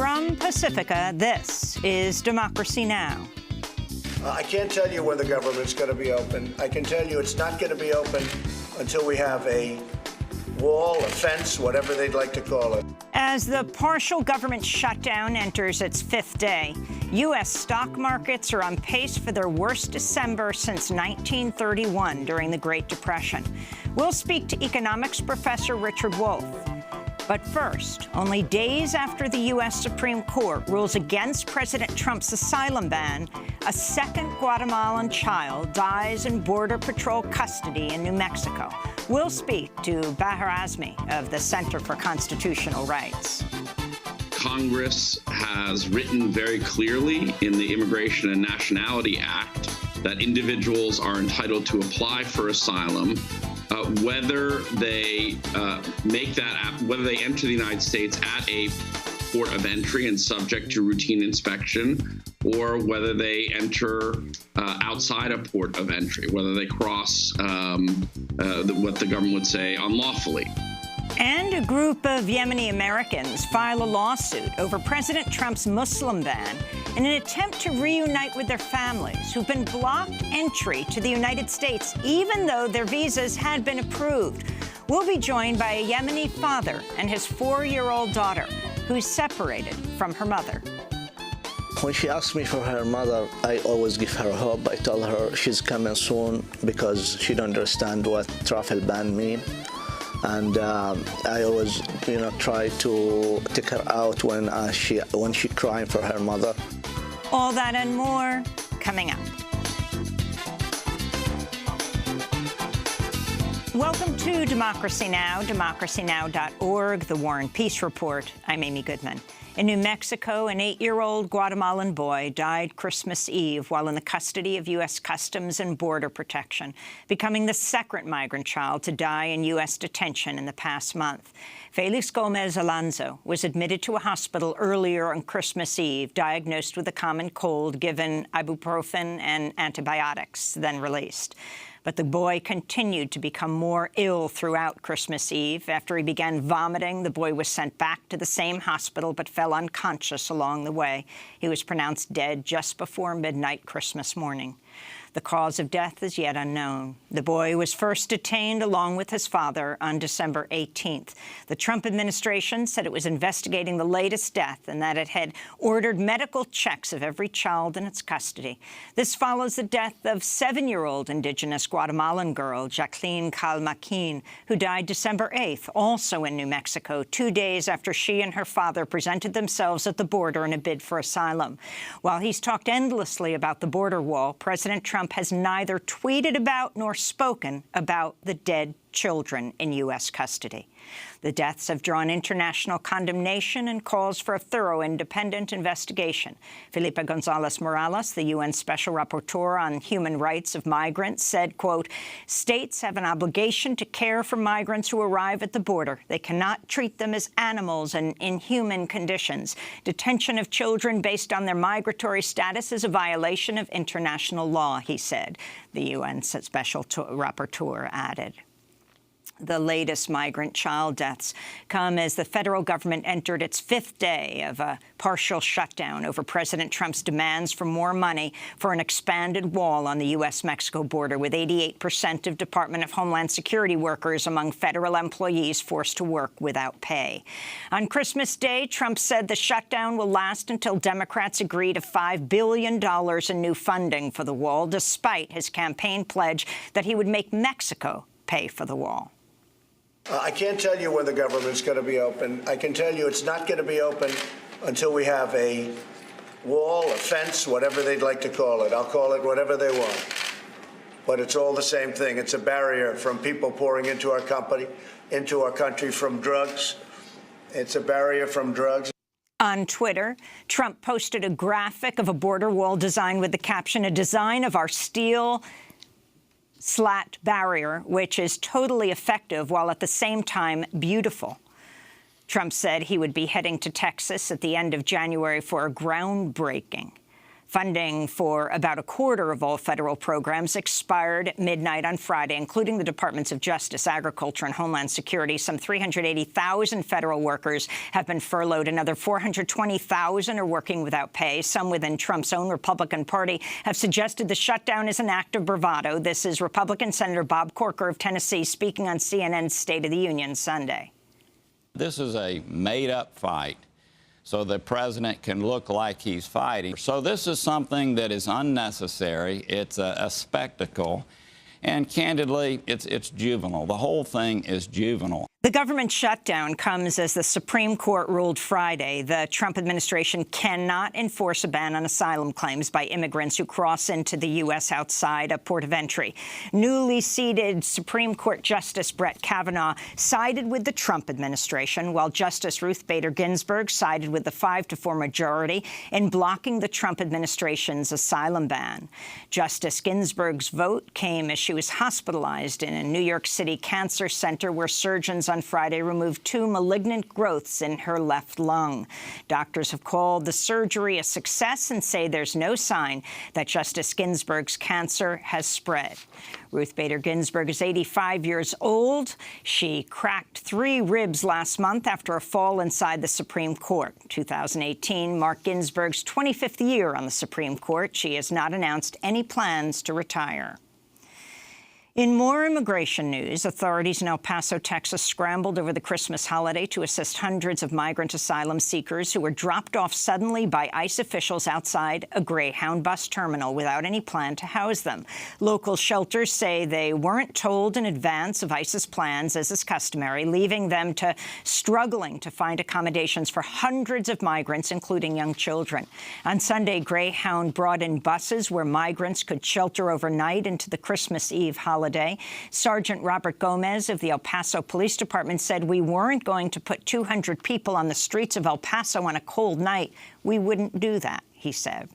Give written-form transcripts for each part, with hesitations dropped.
From Pacifica, this is Democracy Now! I can't tell you when the government's going to be open. I can tell you it's not going to be open until we have a wall, a fence, whatever they'd like to call it. As the partial government shutdown enters its fifth day, U.S. stock markets are on pace for their worst December since 1931 during the Great Depression. We'll speak to economics professor Richard Wolff. But first, only days after the U.S. Supreme Court rules against President Trump's asylum ban, a second Guatemalan child dies in Border Patrol custody in New Mexico. We'll speak to Bahar Azmi of the Center for Constitutional Rights. Congress has written very clearly in the Immigration and Nationality Act that individuals are entitled to apply for asylum whether they whether they enter the United States at a port of entry and subject to routine inspection, or whether they enter outside a port of entry, whether they cross what the government would say unlawfully. And a group of Yemeni Americans file a lawsuit over President Trump's Muslim ban in an attempt to reunite with their families who've been blocked entry to the United States, even though their visas had been approved. We'll be joined by a Yemeni father and his 4-year-old daughter, who's separated from her mother. When she asks me for her mother, I always give her hope. I tell her she's coming soon because she don't understand what travel ban mean. And I always, try to take her out when she crying for her mother. All that and more coming up. Welcome to Democracy Now!, democracynow.org, The War and Peace Report. I'm Amy Goodman. In New Mexico, an 8-year-old Guatemalan boy died Christmas Eve while in the custody of U.S. Customs and Border Protection, becoming the second migrant child to die in U.S. detention in the past month. Felix Gomez Alonso was admitted to a hospital earlier on Christmas Eve, diagnosed with a common cold, given ibuprofen and antibiotics, then released. But the boy continued to become more ill throughout Christmas Eve. After he began vomiting, the boy was sent back to the same hospital but fell unconscious along the way. He was pronounced dead just before midnight Christmas morning. The cause of death is yet unknown. The boy was first detained along with his father on December 18th. The Trump administration said it was investigating the latest death and that it had ordered medical checks of every child in its custody. This follows the death of 7-year-old indigenous Guatemalan girl, Jacqueline Calmaquin, who died December 8th, also in New Mexico, 2 days after she and her father presented themselves at the border in a bid for asylum. While he's talked endlessly about the border wall, President Trump has neither tweeted about nor spoken about the dead children in U.S. custody. The deaths have drawn international condemnation and calls for a thorough, independent investigation. Felipe González Morales, the UN Special Rapporteur on Human Rights of Migrants, said, quote, "States have an obligation to care for migrants who arrive at the border. They cannot treat them as animals and inhuman conditions. Detention of children based on their migratory status is a violation of international law," he said. The UN Special Rapporteur added. The latest migrant child deaths come as the federal government entered its fifth day of a partial shutdown over President Trump's demands for more money for an expanded wall on the U.S.-Mexico border, with 88% of Department of Homeland Security workers among federal employees forced to work without pay. On Christmas Day, Trump said the shutdown will last until Democrats agree to $5 billion in new funding for the wall, despite his campaign pledge that he would make Mexico pay for the wall. I can't tell you when the government's going to be open. I can tell you it's not going to be open until we have a wall, a fence, whatever they'd like to call it. I'll call it whatever they want. But it's all the same thing. It's a barrier from people pouring into our country from drugs. It's a barrier from drugs. On Twitter, Trump posted a graphic of a border wall designed with the caption, "A design of our steel slat barrier, which is totally effective while at the same time beautiful." Trump said he would be heading to Texas at the end of January for a groundbreaking. Funding for about a quarter of all federal programs expired at midnight on Friday, including the Departments of Justice, Agriculture, and Homeland Security. Some 380,000 federal workers have been furloughed. Another 420,000 are working without pay. Some within Trump's own Republican Party have suggested the shutdown is an act of bravado. This is Republican Senator Bob Corker of Tennessee speaking on CNN's State of the Union Sunday. This is a made-up fight, so the president can look like he's fighting. So this is something that is unnecessary. It's a spectacle. And candidly, it's juvenile. The whole thing is juvenile. The government shutdown comes as the Supreme Court ruled Friday the Trump administration cannot enforce a ban on asylum claims by immigrants who cross into the U.S. outside a port of entry. Newly seated Supreme Court Justice Brett Kavanaugh sided with the Trump administration, while Justice Ruth Bader Ginsburg sided with the 5-4 majority in blocking the Trump administration's asylum ban. Justice Ginsburg's vote came as she was hospitalized in a New York City cancer center where surgeons on Friday removed 2 malignant growths in her left lung. Doctors have called the surgery a success and say there's no sign that Justice Ginsburg's cancer has spread. Ruth Bader Ginsburg is 85 years old. She cracked 3 ribs last month after a fall inside the Supreme Court. 2018 marked Ginsburg's 25th year on the Supreme Court. She has not announced any plans to retire. In more immigration news, authorities in El Paso, Texas, scrambled over the Christmas holiday to assist hundreds of migrant asylum seekers who were dropped off suddenly by ICE officials outside a Greyhound bus terminal without any plan to house them. Local shelters say they weren't told in advance of ICE's plans, as is customary, leaving them to struggling to find accommodations for hundreds of migrants, including young children. On Sunday, Greyhound brought in buses where migrants could shelter overnight into the Christmas Eve holiday. Sergeant Robert Gomez of the El Paso Police Department said, "We weren't going to put 200 people on the streets of El Paso on a cold night. We wouldn't do that," he said.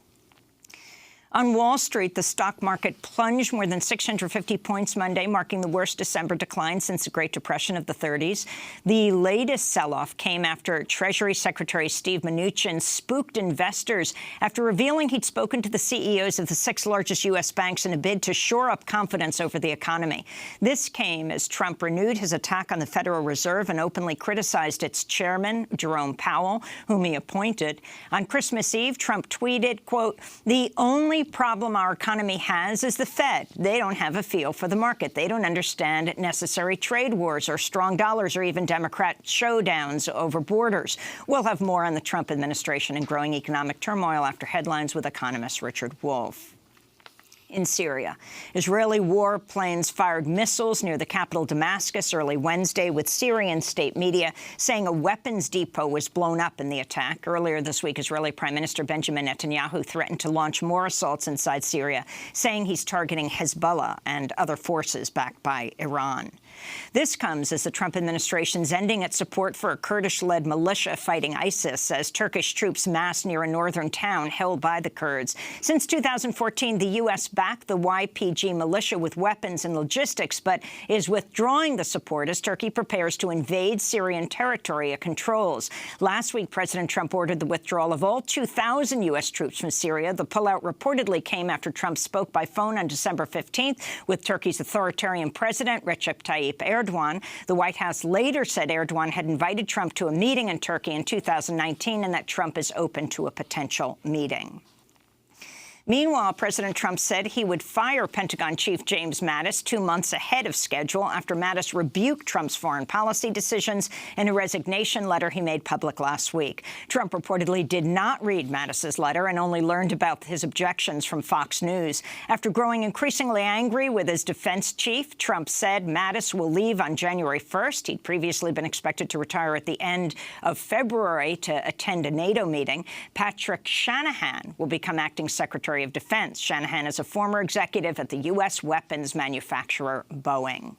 On Wall Street, the stock market plunged more than 650 points Monday, marking the worst December decline since the Great Depression of the 30s. The latest sell-off came after Treasury Secretary Steve Mnuchin spooked investors after revealing he'd spoken to the CEOs of the 6 largest U.S. banks in a bid to shore up confidence over the economy. This came as Trump renewed his attack on the Federal Reserve and openly criticized its chairman, Jerome Powell, whom he appointed. On Christmas Eve, Trump tweeted, quote, "The only problem our economy has is the Fed. They don't have a feel for the market. They don't understand necessary trade wars or strong dollars or even Democrat showdowns over borders." We'll have more on the Trump administration and growing economic turmoil after headlines with economist Richard Wolff. In Syria, Israeli warplanes fired missiles near the capital Damascus early Wednesday, with Syrian state media saying a weapons depot was blown up in the attack. Earlier this week, Israeli Prime Minister Benjamin Netanyahu threatened to launch more assaults inside Syria, saying he's targeting Hezbollah and other forces backed by Iran. This comes as the Trump administration's ending its support for a Kurdish-led militia fighting ISIS as Turkish troops massed near a northern town held by the Kurds. Since 2014, the U.S. backed the YPG militia with weapons and logistics, but is withdrawing the support as Turkey prepares to invade Syrian territory it controls. Last week, President Trump ordered the withdrawal of all 2,000 U.S. troops from Syria. The pullout reportedly came after Trump spoke by phone on December 15th with Turkey's authoritarian president, Recep Tayyip Erdogan. The White House later said Erdogan had invited Trump to a meeting in Turkey in 2019 and that Trump is open to a potential meeting. Meanwhile, President Trump said he would fire Pentagon Chief James Mattis 2 months ahead of schedule after Mattis rebuked Trump's foreign policy decisions in a resignation letter he made public last week. Trump reportedly did not read Mattis's letter and only learned about his objections from Fox News. After growing increasingly angry with his defense chief, Trump said Mattis will leave on January 1st. He'd previously been expected to retire at the end of February to attend a NATO meeting. Patrick Shanahan will become acting Secretary of Defense. Shanahan is a former executive at the U.S. weapons manufacturer Boeing.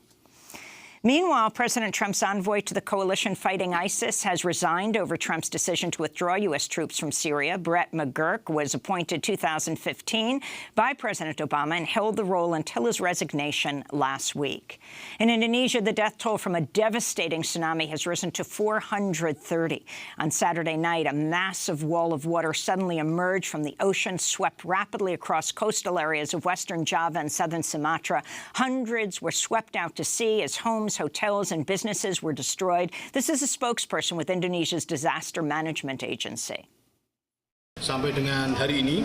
Meanwhile, President Trump's envoy to the coalition fighting ISIS has resigned over Trump's decision to withdraw U.S. troops from Syria. Brett McGurk was appointed 2015 by President Obama and held the role until his resignation last week. In Indonesia, the death toll from a devastating tsunami has risen to 430. On Saturday night, a massive wall of water suddenly emerged from the ocean, swept rapidly across coastal areas of western Java and southern Sumatra. Hundreds were swept out to sea as homes, hotels and businesses were destroyed. This is a spokesperson with Indonesia's disaster management agency. Sampai dengan hari ini,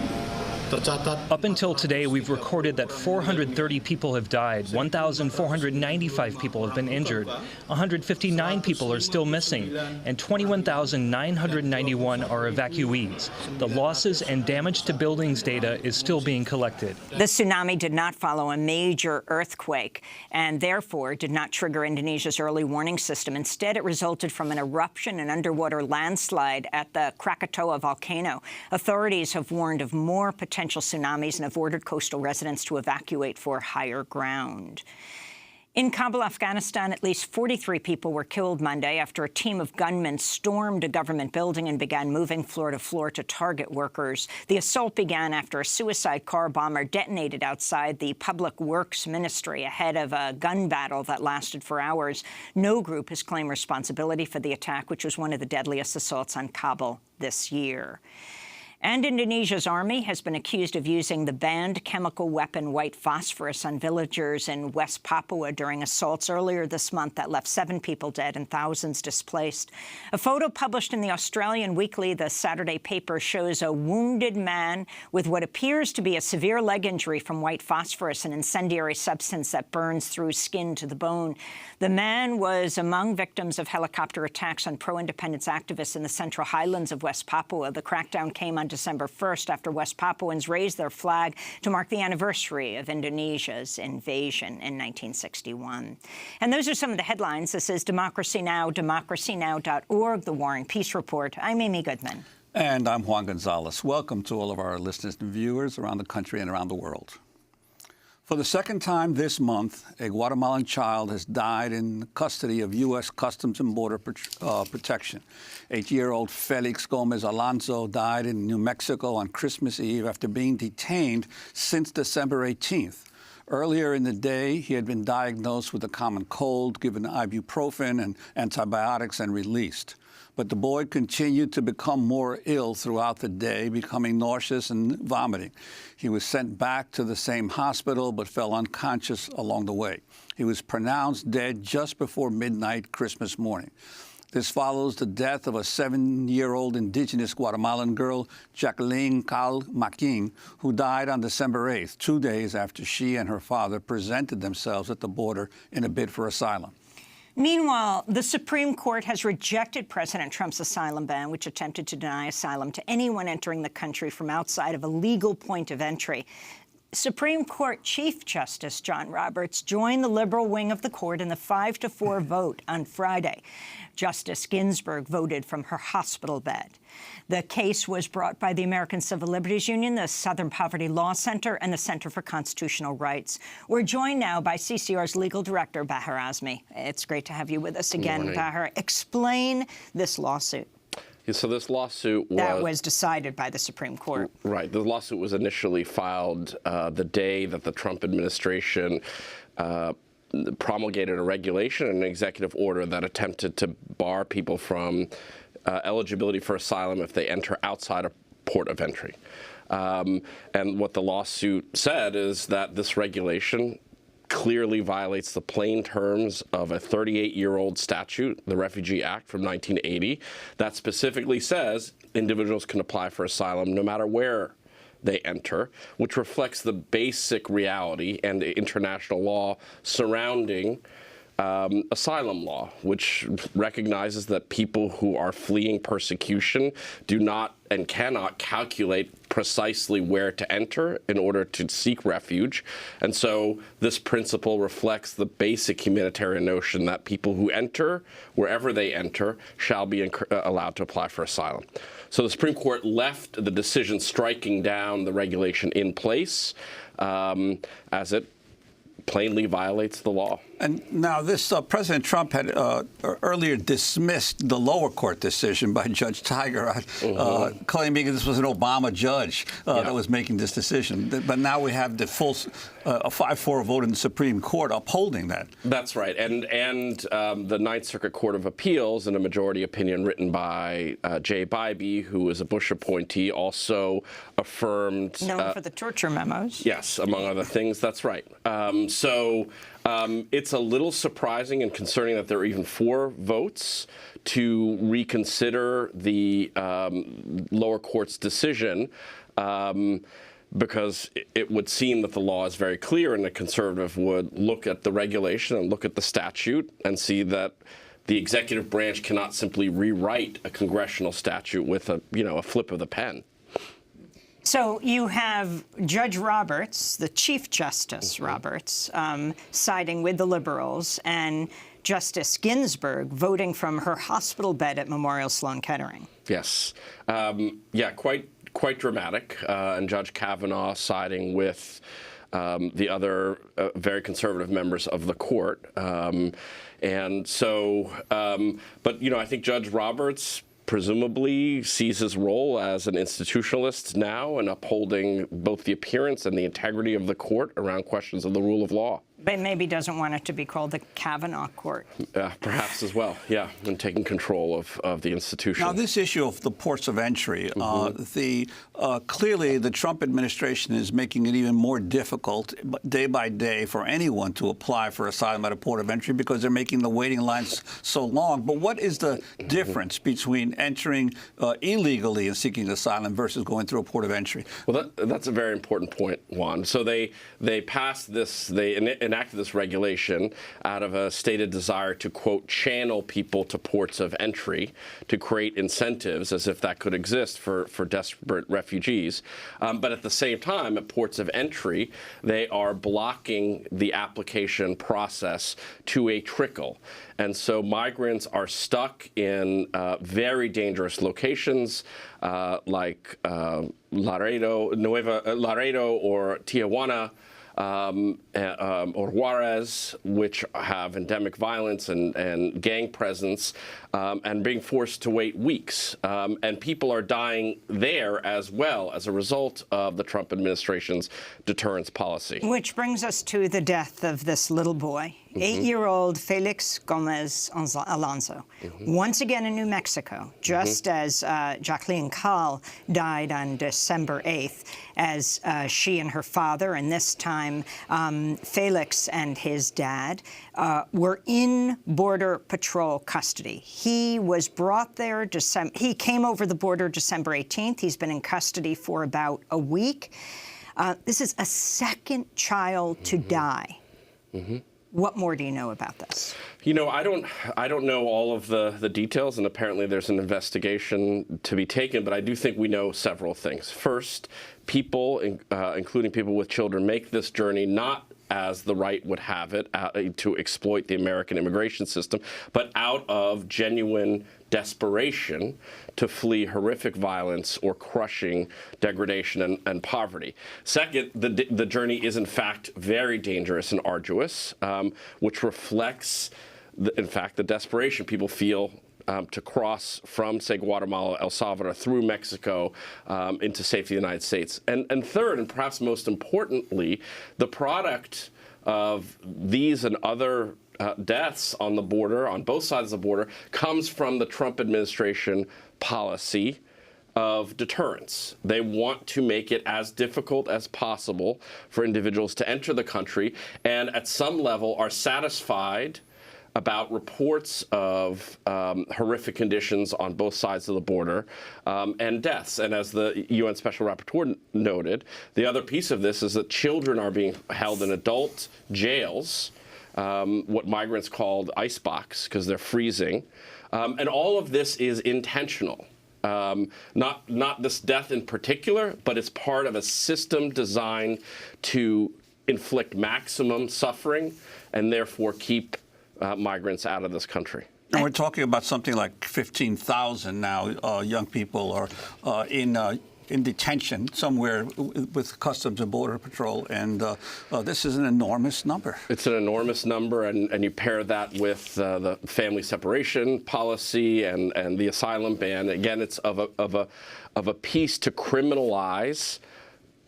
up until today, we've recorded that 430 people have died, 1,495 people have been injured, 159 people are still missing, and 21,991 are evacuees. The losses and damage to buildings data is still being collected. The tsunami did not follow a major earthquake and therefore did not trigger Indonesia's early warning system. Instead, it resulted from an eruption and underwater landslide at the Krakatoa volcano. Authorities have warned of more potential tsunamis and have ordered coastal residents to evacuate for higher ground. In Kabul, Afghanistan, at least 43 people were killed Monday after a team of gunmen stormed a government building and began moving floor to floor to target workers. The assault began after a suicide car bomber detonated outside the Public Works Ministry ahead of a gun battle that lasted for hours. No group has claimed responsibility for the attack, which was one of the deadliest assaults on Kabul this year. And Indonesia's army has been accused of using the banned chemical weapon white phosphorus on villagers in West Papua during assaults earlier this month that left 7 people dead and thousands displaced. A photo published in the Australian Weekly, the Saturday paper, shows a wounded man with what appears to be a severe leg injury from white phosphorus, an incendiary substance that burns through skin to the bone. The man was among victims of helicopter attacks on pro-independence activists in the Central Highlands of West Papua. The crackdown came on December 1st after West Papuans raised their flag to mark the anniversary of Indonesia's invasion in 1961. And those are some of the headlines. This is Democracy Now!, democracynow.org, The War and Peace Report. I'm Amy Goodman. And I'm Juan Gonzalez. Welcome to all of our listeners and viewers around the country and around the world. For the second time this month, a Guatemalan child has died in custody of U.S. Customs and Border Protection. 8-year-old Felix Gomez Alonso died in New Mexico on Christmas Eve after being detained since December 18th. Earlier in the day, he had been diagnosed with a common cold, given ibuprofen and antibiotics, and released. But the boy continued to become more ill throughout the day, becoming nauseous and vomiting. He was sent back to the same hospital, but fell unconscious along the way. He was pronounced dead just before midnight Christmas morning. This follows the death of a 7-year-old indigenous Guatemalan girl, Jacqueline Cal Maquin, who died on December 8th, 2 days after she and her father presented themselves at the border in a bid for asylum. Meanwhile, the Supreme Court has rejected President Trump's asylum ban, which attempted to deny asylum to anyone entering the country from outside of a legal point of entry. Supreme Court Chief Justice John Roberts joined the liberal wing of the court in the 5-4 vote on Friday. Justice Ginsburg voted from her hospital bed. The case was brought by the American Civil Liberties Union, the Southern Poverty Law Center, and the Center for Constitutional Rights. We're joined now by CCR's legal director, Bahar Azmi. It's great to have you with us again, Bahar. Explain this lawsuit. So this lawsuit was decided by the Supreme Court. Right. The lawsuit was initially filed the day that the Trump administration promulgated a regulation and an executive order that attempted to bar people from eligibility for asylum if they enter outside a port of entry. And what the lawsuit said is that this regulation clearly violates the plain terms of a 38-year-old statute, the Refugee Act from 1980, that specifically says individuals can apply for asylum no matter where they enter, which reflects the basic reality and the international law surrounding asylum law, which recognizes that people who are fleeing persecution do not and cannot calculate precisely where to enter in order to seek refuge. And so this principle reflects the basic humanitarian notion that people who enter, wherever they enter, shall be allowed to apply for asylum. So the Supreme Court left the decision striking down the regulation in place as it plainly violates the law. And now this President Trump had earlier dismissed the lower court decision by Judge Tiger, claiming this was an Obama judge that was making this decision. But now we have the full a 5-4 vote in the Supreme Court upholding that. That's right. And the Ninth Circuit Court of Appeals, in a majority opinion written by Jay Bybee, who is a Bush appointee, also affirmed... Known for the torture memos. Yes, among other things. That's right. It's a little surprising and concerning that there are even 4 votes to reconsider the lower court's decision, because it would seem that the law is very clear, and a conservative would look at the regulation and look at the statute and see that the executive branch cannot simply rewrite a congressional statute with a flip of the pen. So you have Judge Roberts, the Chief Justice Roberts, siding with the liberals, and Justice Ginsburg voting from her hospital bed at Memorial Sloan Kettering. Yes. Yeah, quite dramatic. And Judge Kavanaugh siding with the other very conservative members of the court. And so, but, I think Judge Roberts presumably sees his role as an institutionalist now and upholding both the appearance and the integrity of the court around questions of the rule of law. But maybe doesn't want it to be called the Kavanaugh Court. Perhaps as well, yeah, and taking control of the institution. Now, this issue of the ports of entry, clearly the Trump administration is making it even more difficult day by day for anyone to apply for asylum at a port of entry because they're making the waiting lines so long. But what is the difference between entering illegally and seeking asylum versus going through a port of entry? Well, that's a very important point, Juan. So they passed this, they enacted this regulation out of a stated desire to, quote, channel people to ports of entry to create incentives, as if that could exist for desperate refugees. But at the same time, at ports of entry, they are blocking the application process to a trickle. And so migrants are stuck in very dangerous locations like Laredo or Tijuana, or Juarez, which have endemic violence and gang presence, and being forced to wait weeks. And people are dying there as well as a result of the Trump administration's deterrence policy. Which brings us to the death of this little boy, 8-year-old Felix Gomez Alonso. Once again in New Mexico, just as Jacqueline Kahl died on December 8th, as she and her father, and this time Felix and his dad, were in Border Patrol custody. He was brought there he came over the border December 18th. He's been in custody for about a week. This is a second child to die. What more do you know about this? I don't know all of the details, and apparently there's an investigation to be taken, but I do think we know several things. First, people, including people with children, make this journey not as the right would have it, to exploit the American immigration system, but out of genuine desperation to flee horrific violence or crushing degradation and poverty. Second, the journey is in fact very dangerous and arduous, which reflects, in fact, the desperation people feel to cross from, say, Guatemala, El Salvador, through Mexico into safety in the United States. And third, and perhaps most importantly, the product of these and other deaths on the border, on both sides of the border, comes from the Trump administration policy of deterrence. They want to make it as difficult as possible for individuals to enter the country, and at some level are satisfied about reports of horrific conditions on both sides of the border and deaths. And as the UN Special Rapporteur noted, the other piece of this is that children are being held in adult jails, what migrants called icebox, because they're freezing. And all of this is intentional. Not this death in particular, but it's part of a system designed to inflict maximum suffering and therefore keep migrants out of this country. And we're talking about something like 15,000 now young people are in in detention somewhere with Customs and Border Patrol, and this is an enormous number. It's an enormous number, and you pair that with the family separation policy and the asylum ban. Again, it's of a piece to criminalize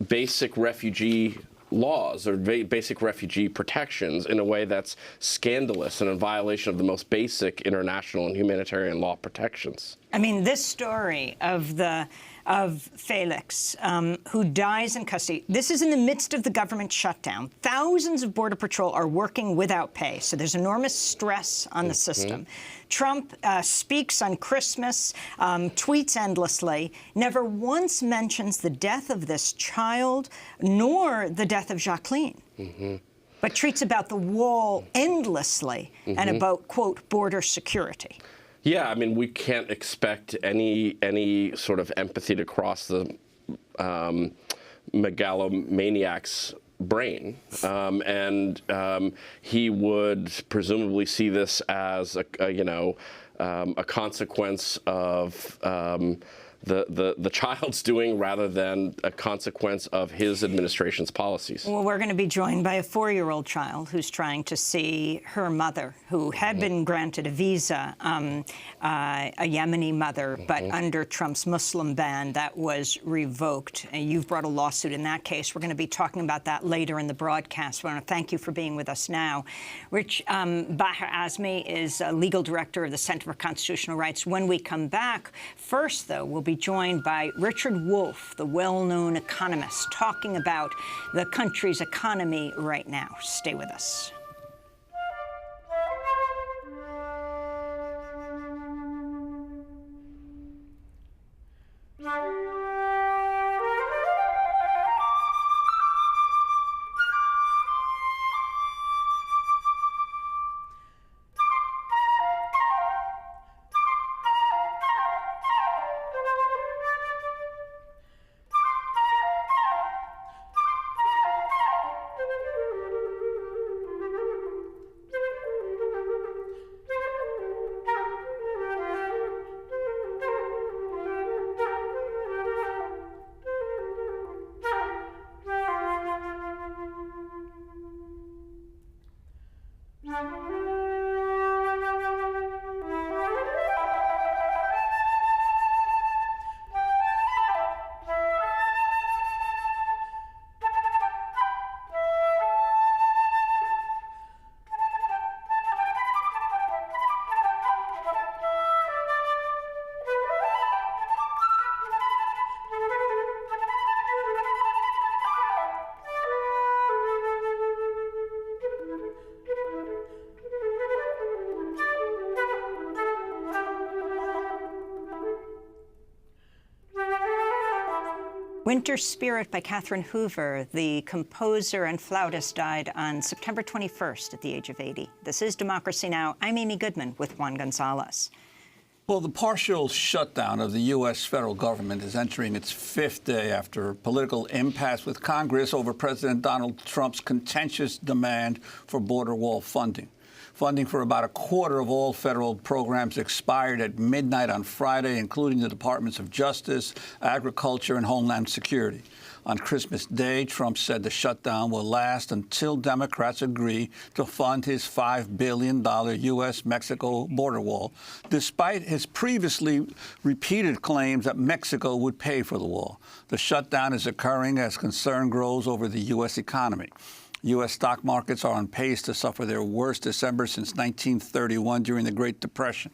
basic refugee laws or basic refugee protections in a way that's scandalous and in violation of the most basic international and humanitarian law protections. I mean, this story of Felix, who dies in custody. This is in the midst of the government shutdown. Thousands of Border Patrol are working without pay, so there's enormous stress on the system. Trump speaks on Christmas, tweets endlessly, never once mentions the death of this child, nor the death of Jacqueline. But treats about the wall endlessly and about, quote, border security. Yeah, I mean, we can't expect any sort of empathy to cross the megalomaniac's brain, and he would presumably see this as a consequence of the child's doing rather than a consequence of his administration's policies. Well, we're going to be joined by a 4-year-old child who's trying to see her mother, who had been granted a visa, a Yemeni mother, but under Trump's Muslim ban, that was revoked. And you've brought a lawsuit in that case. We're going to be talking about that later in the broadcast. I want to thank you for being with us now. Rich, Baher Azmi is legal director of the Center for Constitutional Rights. When we come back, first, though, we'll be joined by Richard Wolff, the well-known economist, talking about the country's economy right now. Stay with us. Winter Spirit by Catherine Hoover, the composer and flautist, died on September 21st at the age of 80. This is Democracy Now! I'm Amy Goodman with Juan Gonzalez. Well, the partial shutdown of the U.S. federal government is entering its 5th day after political impasse with Congress over President Donald Trump's contentious demand for border wall funding. Funding for about a quarter of all federal programs expired at midnight on Friday, including the Departments of Justice, Agriculture, and Homeland Security. On Christmas Day, Trump said the shutdown will last until Democrats agree to fund his $5 billion U.S.-Mexico border wall, despite his previously repeated claims that Mexico would pay for the wall. The shutdown is occurring as concern grows over the U.S. economy. U.S. stock markets are on pace to suffer their worst December since 1931 during the Great Depression.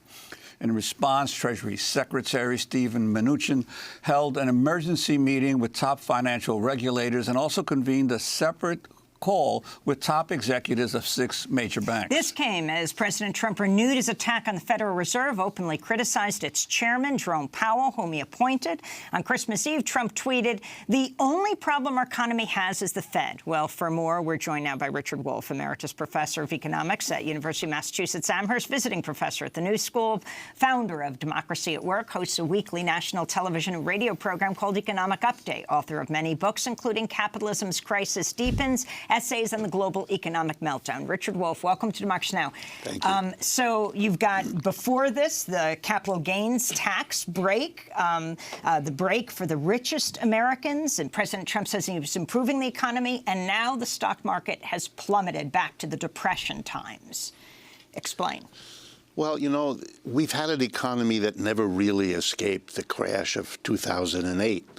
In response, Treasury Secretary Steven Mnuchin held an emergency meeting with top financial regulators and also convened a separate call with top executives of 6 major banks. This came as President Trump renewed his attack on the Federal Reserve, openly criticized its chairman, Jerome Powell, whom he appointed. On Christmas Eve, Trump tweeted, "The only problem our economy has is the Fed." Well, for more, we're joined now by Richard Wolff, Emeritus Professor of Economics at University of Massachusetts Amherst, visiting professor at the New School, founder of Democracy at Work, hosts a weekly national television and radio program called Economic Update, author of many books, including Capitalism's Crisis Deepens Essays on the Global Economic Meltdown. Richard Wolff, welcome to Democracy Now! Thank you. So you've got, before this, the capital gains tax break, the break for the richest Americans, and President Trump says he was improving the economy, and now the stock market has plummeted back to the Depression times. Explain. Well, you know, we've had an economy that never really escaped the crash of 2008.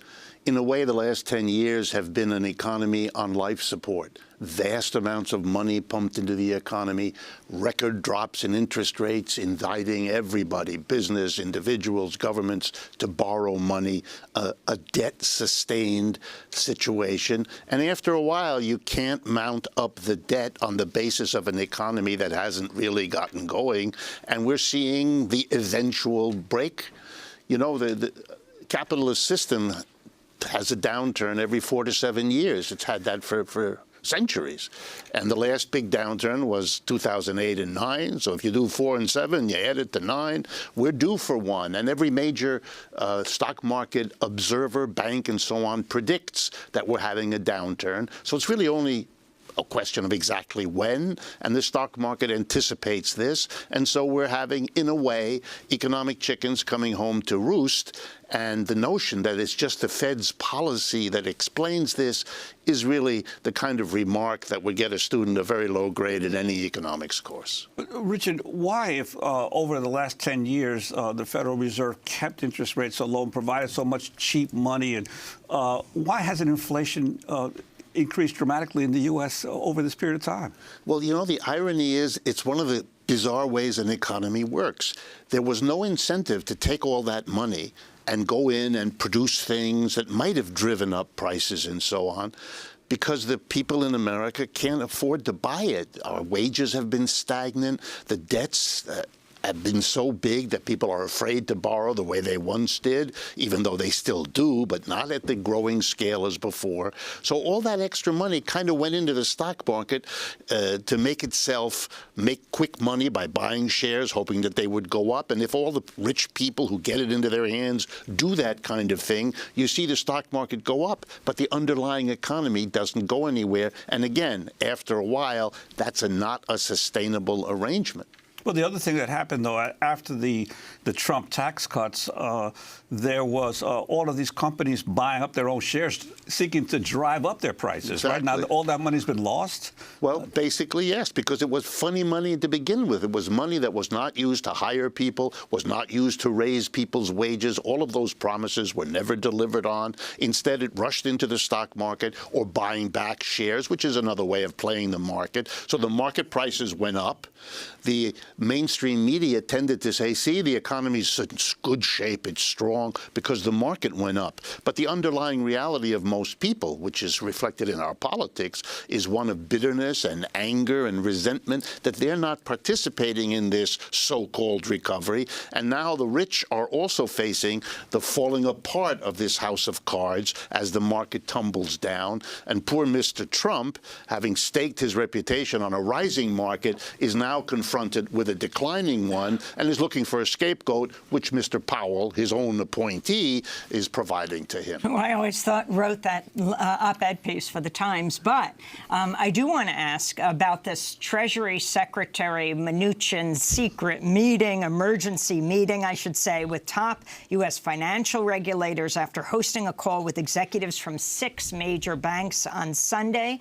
In a way, the last 10 years have been an economy on life support. Vast amounts of money pumped into the economy, record drops in interest rates, inviting everybody, business, individuals, governments, to borrow money, a debt-sustained situation. And after a while, you can't mount up the debt on the basis of an economy that hasn't really gotten going. And we're seeing the eventual break. You know, the capitalist system has a downturn every 4 to 7 years. It's had that for centuries. And the last big downturn was 2008 and 9. So if you do 4 and 7, you add it to 9, we're due for one. And every major stock market observer, bank, and so on predicts that we're having a downturn. So it's really only a question of exactly when, and the stock market anticipates this. And so we're having, in a way, economic chickens coming home to roost. And the notion that it's just the Fed's policy that explains this is really the kind of remark that would get a student a very low grade in any economics course. Richard, why, if over the last 10 years, the Federal Reserve kept interest rates so low and provided so much cheap money, and why hasn't inflation increased dramatically in the U.S. over this period of time? Well, you know, the irony is it's one of the bizarre ways an economy works. There was no incentive to take all that money and go in and produce things that might have driven up prices and so on, because the people in America can't afford to buy it. Our wages have been stagnant. The debts have been so big that people are afraid to borrow the way they once did, even though they still do, but not at the growing scale as before. So all that extra money kind of went into the stock market to make itself make quick money by buying shares, hoping that they would go up. And if all the rich people who get it into their hands do that kind of thing, you see the stock market go up, but the underlying economy doesn't go anywhere. And again, after a while, that's not a sustainable arrangement. Well, the other thing that happened, though, after the Trump tax cuts, there was all of these companies buying up their own shares, seeking to drive up their prices. Exactly. Right now, all that money's been lost? Well, basically, yes, because it was funny money to begin with. It was money that was not used to hire people, was not used to raise people's wages. All of those promises were never delivered on. Instead, it rushed into the stock market or buying back shares, which is another way of playing the market. So the market prices went up. The mainstream media tended to say, see, the economy's in good shape, it's strong, because the market went up. But the underlying reality of most people, which is reflected in our politics, is one of bitterness and anger and resentment that they're not participating in this so-called recovery. And now the rich are also facing the falling apart of this house of cards as the market tumbles down. And poor Mr. Trump, having staked his reputation on a rising market, is now confronted with a declining one and is looking for a scapegoat, which Mr. Powell, his own appointee, is providing to him. Well, I always wrote that op-ed piece for the Times, but I do want to ask about this Treasury Secretary Mnuchin's secret meeting, emergency meeting, I should say, with top U.S. financial regulators after hosting a call with executives from 6 major banks on Sunday.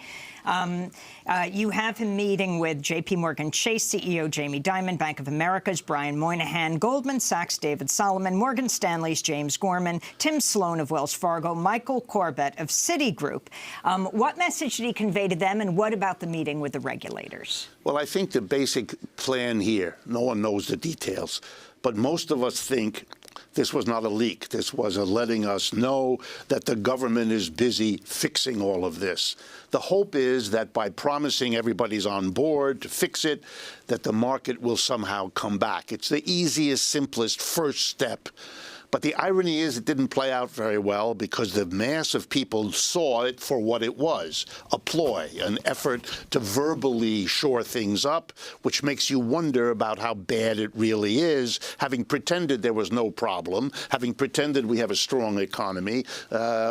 You have him meeting with J.P. Morgan Chase CEO Jamie Dimon, Bank of America's Brian Moynihan, Goldman Sachs' David Solomon, Morgan Stanley's James Gorman, Tim Sloan of Wells Fargo, Michael Corbett of Citigroup. What message did he convey to them, and what about the meeting with the regulators? Well, I think the basic plan here, no one knows the details, but most of us think this was not a leak. This was a letting us know that the government is busy fixing all of this. The hope is that by promising everybody's on board to fix it, that the market will somehow come back. It's the easiest, simplest first step. But the irony is it didn't play out very well because the mass of people saw it for what it was, a ploy, an effort to verbally shore things up, which makes you wonder about how bad it really is, having pretended there was no problem, having pretended we have a strong economy.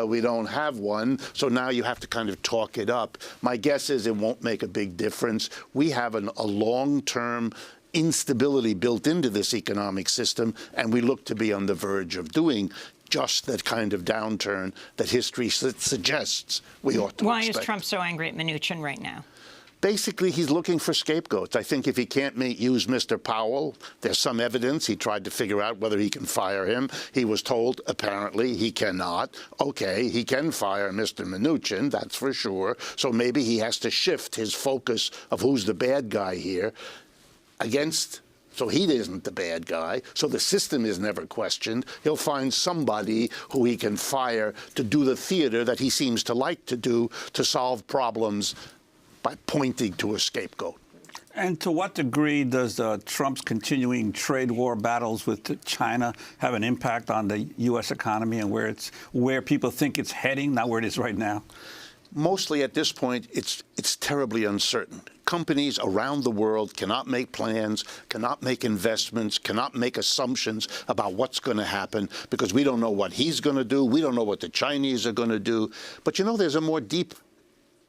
We don't have one, so now you have to kind of talk it up. My guess is it won't make a big difference. We have a long-term instability built into this economic system, and we look to be on the verge of doing just that kind of downturn that history suggests we ought to Why expect. is Trump so angry at Mnuchin right now? Basically, he's looking for scapegoats. I think if he can't use Mr. Powell, there's some evidence. He tried to figure out whether he can fire him. He was told, apparently, he cannot. Okay, he can fire Mr. Mnuchin, that's for sure. So maybe he has to shift his focus of who's the bad guy here so he isn't the bad guy, so the system is never questioned. He'll find somebody who he can fire to do the theater that he seems to like to do to solve problems by pointing to a scapegoat. And to what degree does Trump's continuing trade war battles with China have an impact on the U.S. economy and where people think it's heading, not where it is right now? Mostly at this point, it's terribly uncertain. Companies around the world cannot make plans, cannot make investments, cannot make assumptions about what's going to happen because we don't know what he's going to do. We don't know what the Chinese are going to do. But, you know, there's a more deep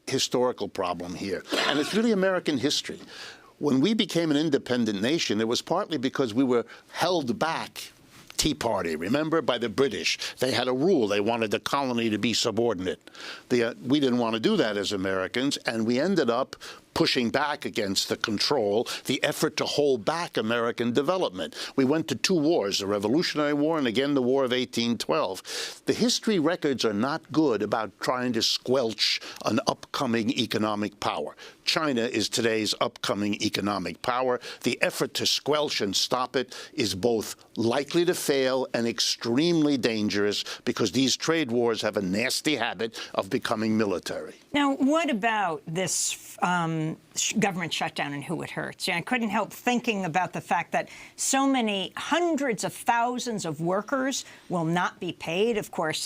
historical problem here, and it's really American history. When we became an independent nation, it was partly because we were held back. Tea Party, remember, by the British. They had a rule. They wanted the colony to be subordinate. We didn't want to do that as Americans, and we ended up pushing back against the control, the effort to hold back American development. We went to two wars, the Revolutionary War and again the War of 1812. The history records are not good about trying to squelch an upcoming economic power. China is today's upcoming economic power. The effort to squelch and stop it is both likely to fail and extremely dangerous because these trade wars have a nasty habit of becoming military. Now, what about this government shutdown and who it hurts? I couldn't help thinking about the fact that so many hundreds of thousands of workers will not be paid. Of course,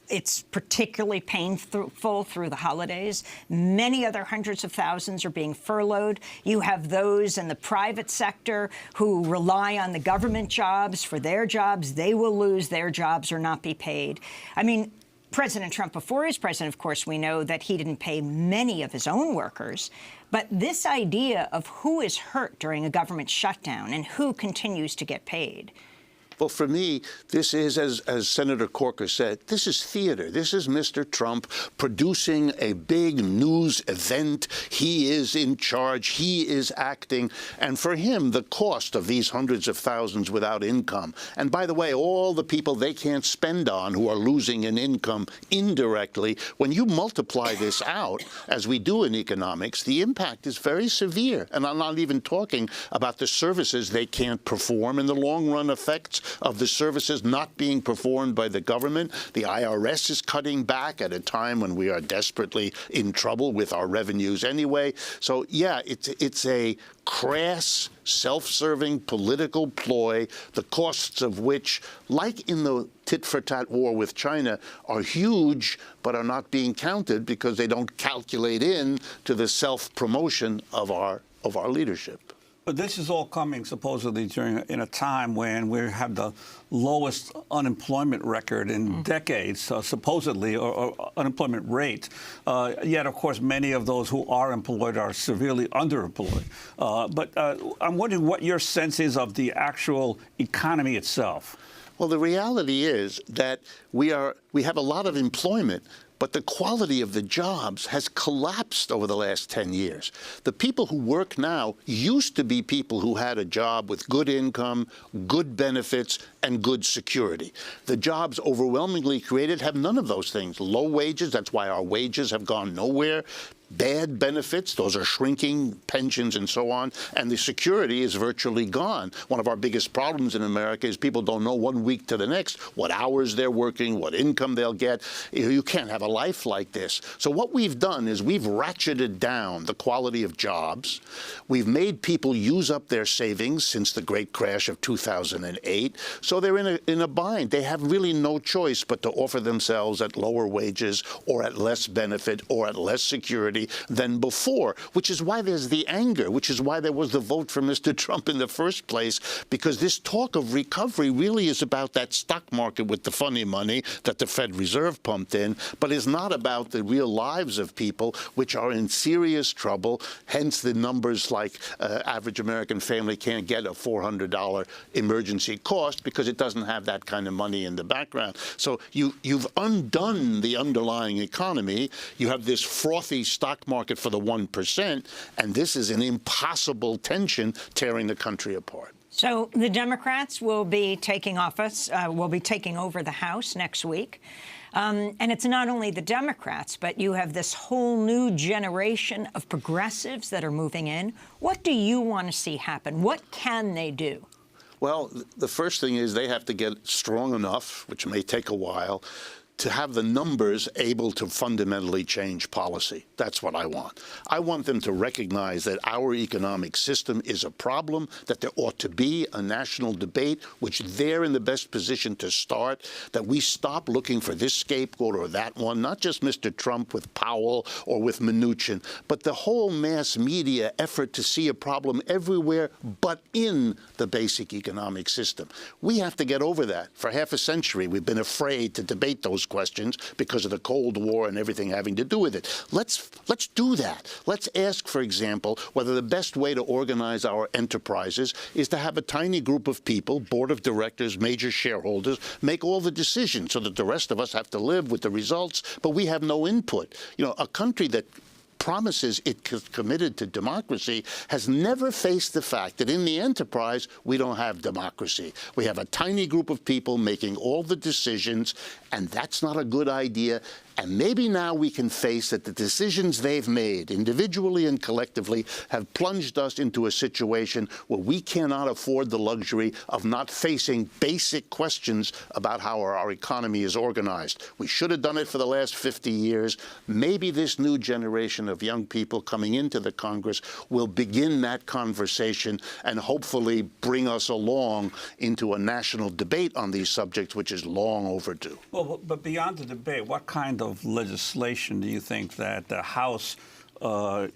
it's particularly painful through the holidays. Many other hundreds of thousands are being furloughed. You have those in the private sector who rely on the government jobs for their jobs. They will lose their jobs or not be paid. I mean, President Trump, before he was president, of course, we know that he didn't pay many of his own workers. But this idea of who is hurt during a government shutdown and who continues to get paid. Well, for me, this is, as Senator Corker said, this is theater. This is Mr. Trump producing a big news event. He is in charge. He is acting. And for him, the cost of these hundreds of thousands without income, and by the way, all the people they can't spend on who are losing in income indirectly, when you multiply this out, as we do in economics, the impact is very severe. And I'm not even talking about the services they can't perform and the long-run effects of the services not being performed by the government. The IRS is cutting back at a time when we are desperately in trouble with our revenues anyway. So, yeah, it's a crass, self-serving political ploy, the costs of which, like in the tit-for-tat war with China, are huge but are not being counted because they don't calculate in to the self-promotion of our leadership. But this is all coming supposedly in a time when we have the lowest unemployment record in decades, supposedly, or unemployment rate. Yet, of course, many of those who are employed are severely underemployed. But I'm wondering what your sense is of the actual economy itself. Well, the reality is that we have a lot of employment, but the quality of the jobs has collapsed over the last 10 years. The people who work now used to be people who had a job with good income, good benefits, and good security. The jobs overwhelmingly created have none of those things. Low wages, that's why our wages have gone nowhere. bad benefits. Those are shrinking, pensions and so on. And the security is virtually gone. One of our biggest problems in America is people don't know 1 week to the next what hours they're working, what income they'll get. You can't have a life like this. So what we've done is we've ratcheted down the quality of jobs. We've made people use up their savings since the great crash of 2008. So they're in a bind. They have really no choice but to offer themselves at lower wages or at less benefit or at less security than before, which is why there's the anger, which is why there was the vote for Mr. Trump in the first place, because this talk of recovery really is about that stock market with the funny money that the Fed Reserve pumped in, but is not about the real lives of people, which are in serious trouble, hence the numbers like average American family can't get a $400 emergency cost because it doesn't have that kind of money in the background. So you've undone the underlying economy. You have this frothy stock market for the 1%, and this is an impossible tension tearing the country apart. So the Democrats will be taking office, will be taking over the House next week. And it's not only the Democrats, but you have this whole new generation of progressives that are moving in. What do you want to see happen? What can they do? Well, the first thing is they have to get strong enough, which may take a while, to have the numbers able to fundamentally change policy. That's what I want. I want them to recognize that our economic system is a problem, that there ought to be a national debate, which they're in the best position to start, that we stop looking for this scapegoat or that one, not just Mr. Trump with Powell or with Mnuchin, but the whole mass media effort to see a problem everywhere but in the basic economic system. We have to get over that. For half a century, we've been afraid to debate those questions because of the Cold War and everything having to do with it. Let's do that. Let's ask, for example, whether the best way to organize our enterprises is to have a tiny group of people, board of directors, major shareholders, make all the decisions so that the rest of us have to live with the results, but we have no input. You know, a country that promises it committed to democracy has never faced the fact that in the enterprise we don't have democracy. We have a tiny group of people making all the decisions, and that's not a good idea. And maybe now we can face that the decisions they've made, individually and collectively, have plunged us into a situation where we cannot afford the luxury of not facing basic questions about how our economy is organized. We should have done it for the last 50 years. Maybe this new generation of young people coming into the Congress will begin that conversation and hopefully bring us along into a national debate on these subjects, which is long overdue. Well, but beyond the debate, what kind of legislation do you think that the House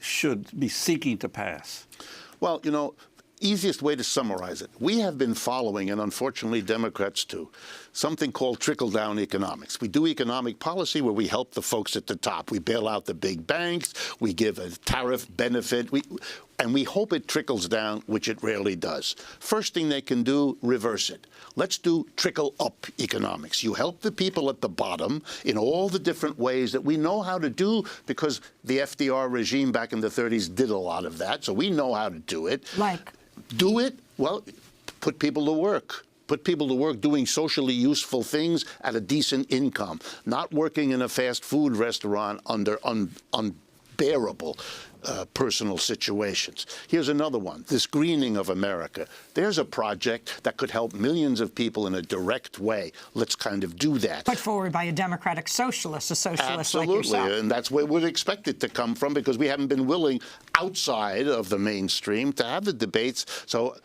should be seeking to pass? Well, you know, easiest way to summarize it, we have been following, and unfortunately Democrats too, something called trickle-down economics. We do economic policy where we help the folks at the top. We bail out the big banks, we give a tariff benefit, and we hope it trickles down, which it rarely does. First thing they can do, reverse it. Let's do trickle-up economics. You help the people at the bottom in all the different ways that we know how to do, because the FDR regime back in the 30s did a lot of that, so we know how to do it. Like? Do it, well, put people to work. Put people to work doing socially useful things at a decent income, not working in a fast food restaurant under unbearable personal situations. Here's another one, this greening of America. There's a project that could help millions of people in a direct way. Let's kind of do that. Put forward by a democratic socialist, a socialist Absolutely, like yourself. And that's where we'd expect it to come from, because we haven't been willing outside of the mainstream to have the debates. So,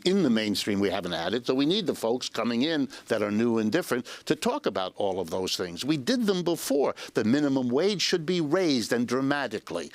in the mainstream we haven't had it. So we need the folks coming in that are new and different to talk about all of those things. We did them before. The minimum wage should be raised, and dramatically.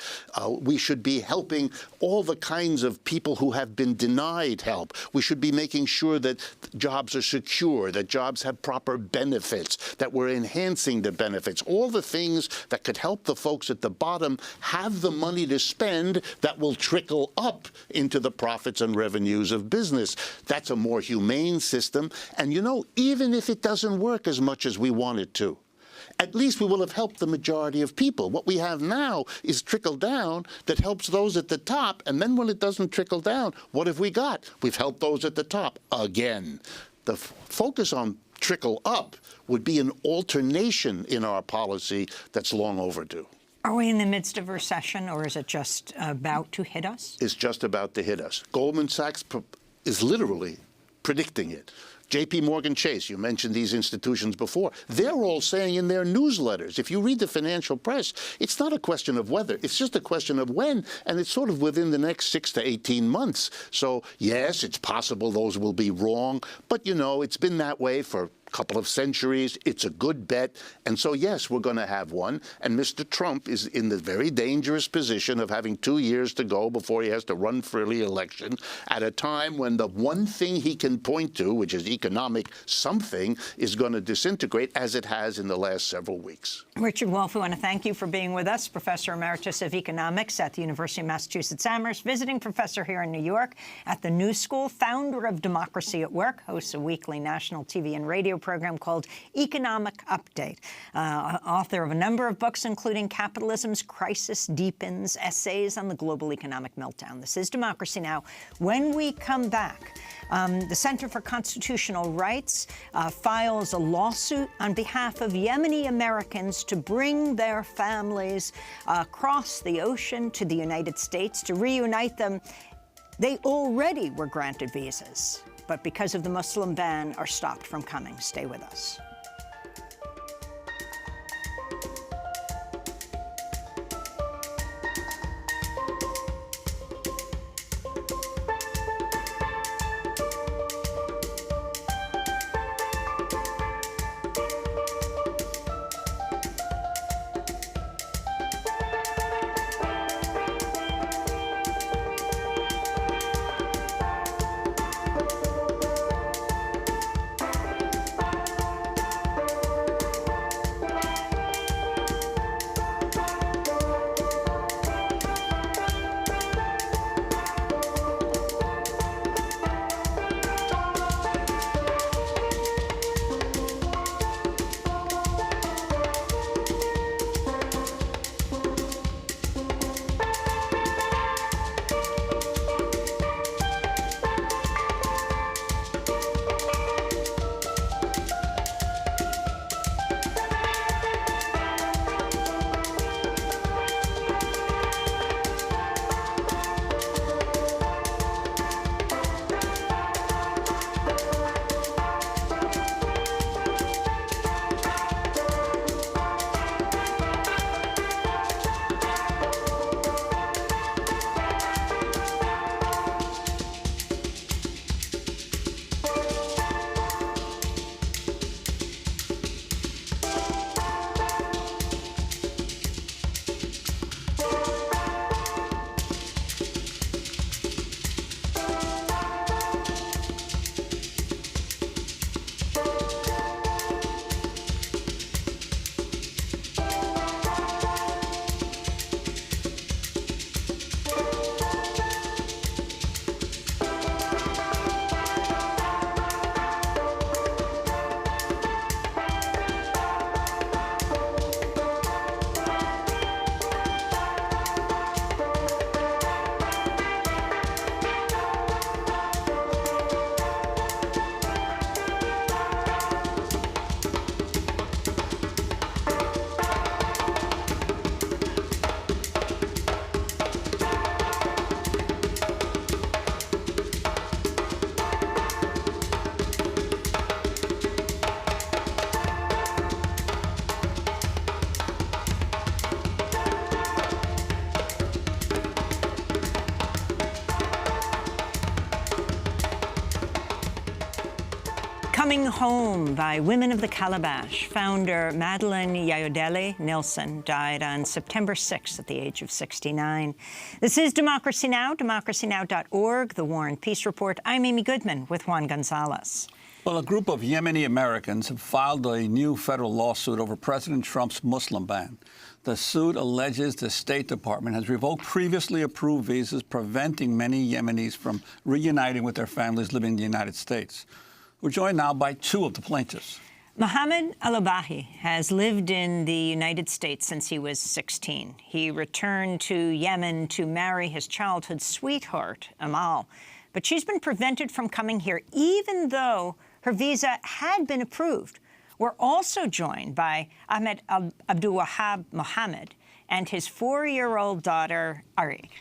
We should be helping all the kinds of people who have been denied help. We should be making sure that jobs are secure, that jobs have proper benefits, that we're enhancing the benefits, all the things that could help the folks at the bottom have the money to spend that will trickle up into the profits and revenues of business. That's a more humane system. And, you know, even if it doesn't work as much as we want it to, at least we will have helped the majority of people. What we have now is trickle down that helps those at the top, and then when it doesn't trickle down, what have we got? We've helped those at the top again. The focus on trickle up would be an alternation in our policy that's long overdue. Are we in the midst of a recession, or is it just about to hit us? It's just about to hit us. Goldman Sachs is literally predicting it. J.P. Morgan Chase, you mentioned these institutions before. They're all saying in their newsletters, if you read the financial press, it's not a question of whether, it's just a question of when, and it's sort of within the next 6 to 18 months. So, yes, it's possible those will be wrong, but, you know, it's been that way for couple of centuries. It's a good bet. And so, yes, we're going to have one. And Mr. Trump is in the very dangerous position of having 2 years to go before he has to run for re-election at a time when the one thing he can point to, which is economic something, is going to disintegrate as it has in the last several weeks. Richard Wolff, we want to thank you for being with us, Professor Emeritus of Economics at the University of Massachusetts Amherst, visiting professor here in New York at the New School, founder of Democracy at Work, hosts a weekly national TV and radio program called Economic Update, author of a number of books, including Capitalism's Crisis Deepens, essays on the global economic meltdown. This is Democracy Now! When we come back, the Center for Constitutional Rights files a lawsuit on behalf of Yemeni Americans to bring their families across the ocean to the United States to reunite them. They already were granted visas, but because of the Muslim ban are stopped from coming. Stay with us. Coming Home by Women of the Calabash. Founder Madeleine Yayodele Nilsson died on September 6th at the age of 69. This is Democracy Now!, democracynow.org, The War and Peace Report. I'm Amy Goodman with Juan Gonzalez. Well, a group of Yemeni Americans have filed a new federal lawsuit over President Trump's Muslim ban. The suit alleges the State Department has revoked previously approved visas, preventing many Yemenis from reuniting with their families living in the United States. We're joined now by two of the plaintiffs. Mohammed Al-Abahi has lived in the United States since he was 16. He returned to Yemen to marry his childhood sweetheart, Amal. But she's been prevented from coming here, even though her visa had been approved. We're also joined by Ahmed Abdul Wahab Mohammed and his 4-year-old daughter, Ari.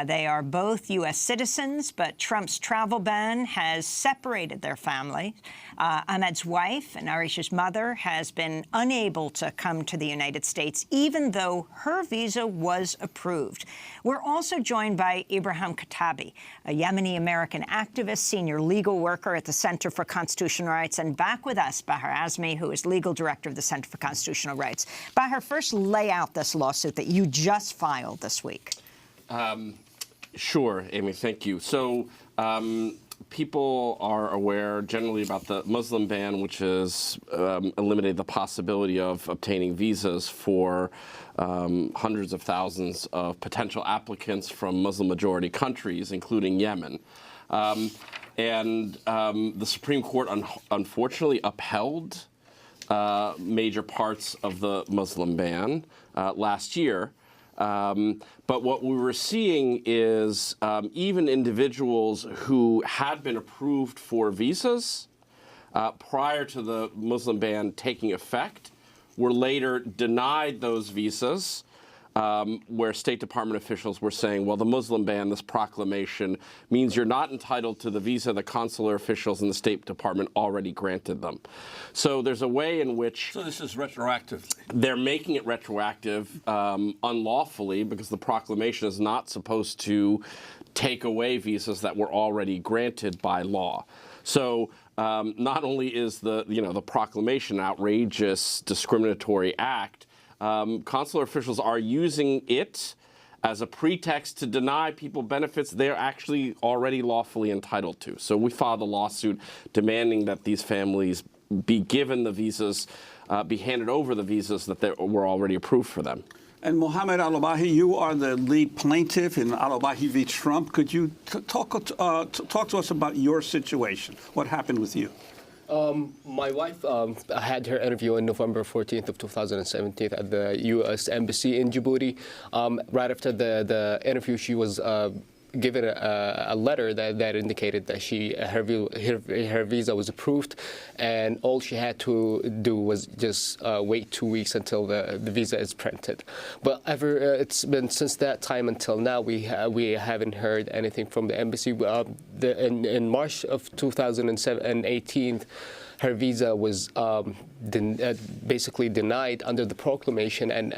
They are both U.S. citizens, but Trump's travel ban has separated their family. Ahmed's wife and Arish's mother has been unable to come to the United States, even though her visa was approved. We're also joined by Ibrahim Katabi, a Yemeni-American activist, senior legal worker at the Center for Constitutional Rights, and back with us, Bahar Azmi, who is legal director of the Center for Constitutional Rights. Bahar, first lay out this lawsuit that you just filed this week. Sure, Amy, thank you. So people are aware generally about the Muslim ban, which has eliminated the possibility of obtaining visas for hundreds of thousands of potential applicants from Muslim-majority countries, including Yemen. The Supreme Court unfortunately upheld major parts of the Muslim ban last year. But what we were seeing is even individuals who had been approved for visas prior to the Muslim ban taking effect were later denied those visas, where State Department officials were saying, well, the Muslim ban, this proclamation, means you're not entitled to the visa the consular officials in the State Department already granted them. So there's a way in which... So this is retroactive. They're making it retroactive unlawfully, because the proclamation is not supposed to take away visas that were already granted by law. So not only is the proclamation an outrageous discriminatory act, consular officials are using it as a pretext to deny people benefits they're actually already lawfully entitled to. So we filed a lawsuit demanding that these families be given the visas, be handed over the visas that were already approved for them. And Mohammed Al-Abahi, you are the lead plaintiff in Al-Abahi v. Trump. Could you talk to us about your situation? What happened with you? My wife had her interview on November 14th of 2017 at the U.S. Embassy in Djibouti. Right after the interview, she was given a letter that indicated that her visa was approved, and all she had to do was just wait 2 weeks until the visa is printed. But it's been since that time until now we haven't heard anything from the embassy. In March of 2018, her visa was basically denied under the proclamation, and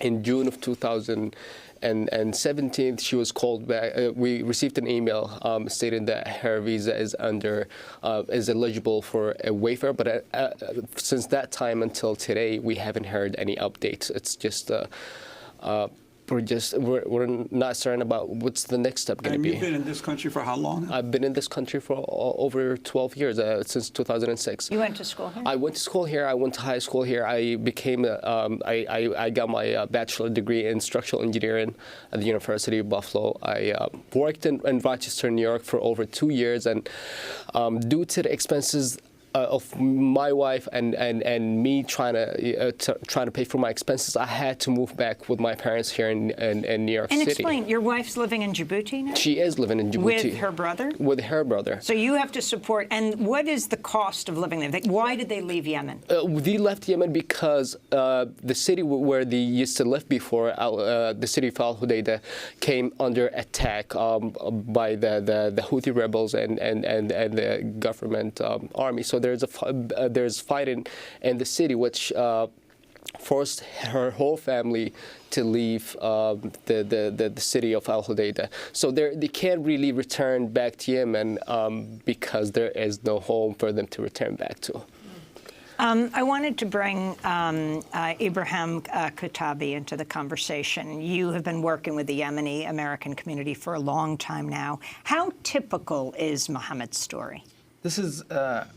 in June of 2017, she was called back. We received an email stating that her visa is eligible for a waiver. But since that time until today, we haven't heard any updates. It's just we're not certain about what's the next step going to be. And you've been in this country for how long? I've been in this country for over 12 years, since 2006. You went to school here? I went to school here. I went to high school here. I became I got my bachelor degree in structural engineering at the University of Buffalo. I worked in Rochester, New York for over 2 years, and due to the expenses of my wife and me trying to pay for my expenses, I had to move back with my parents here in New York City. And explain, your wife's living in Djibouti now? She is living in Djibouti. With her brother? With her brother. So you have to support, and what is the cost of living there? Why did they leave Yemen? They left Yemen because the city where they used to live before, the city of Al Hudaydah, came under attack by the Houthi rebels and the government army. So there's fighting in the city, which forced her whole family to leave the city of Al Hudaydah. So they can't really return back to Yemen because there is no home for them to return back to. I wanted to bring Ibrahim Katabi into the conversation. You have been working with the Yemeni American community for a long time now. How typical is Mohammed's story? This is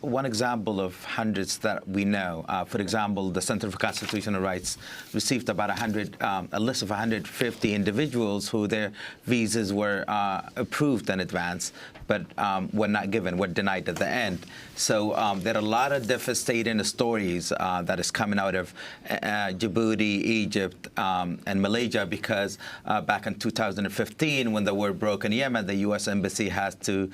one example of hundreds that we know. For example, the Center for Constitutional Rights received about a list of 150 individuals who their visas were approved in advance. but were not given, were denied at the end. So there are a lot of devastating stories that is coming out of Djibouti, Egypt, and Malaysia, because back in 2015, when the war broke in Yemen, the U.S. Embassy has to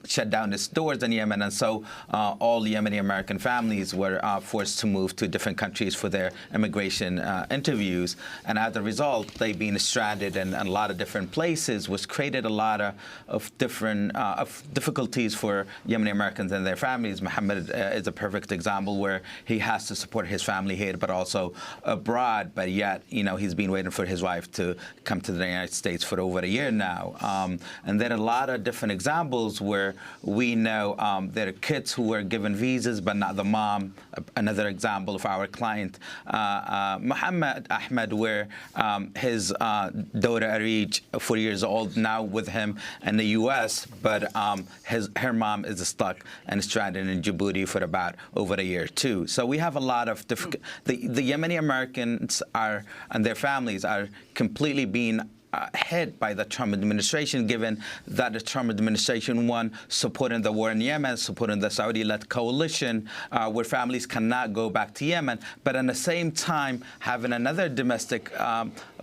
shut down its doors in Yemen, and so all Yemeni American families were forced to move to different countries for their immigration interviews. And as a result, they've been stranded in a lot of different places, which created a lot of different difficulties for Yemeni Americans and their families. Mohammed is a perfect example where he has to support his family here, but also abroad. But yet, he's been waiting for his wife to come to the United States for over a year now. And there are a lot of different examples where we know there are kids who were given visas, but not the mom. Another example of our client, Muhammad Ahmed, where his daughter Arij, 4 years old, now with him in the U.S., but her mom is stuck and stranded in Djibouti for about over a year too. So we have a lot of the Yemeni Americans and their families are completely being hit by the Trump administration, given that the Trump administration, one, supporting the war in Yemen, supporting the Saudi-led coalition, where families cannot go back to Yemen, but at the same time having another domestic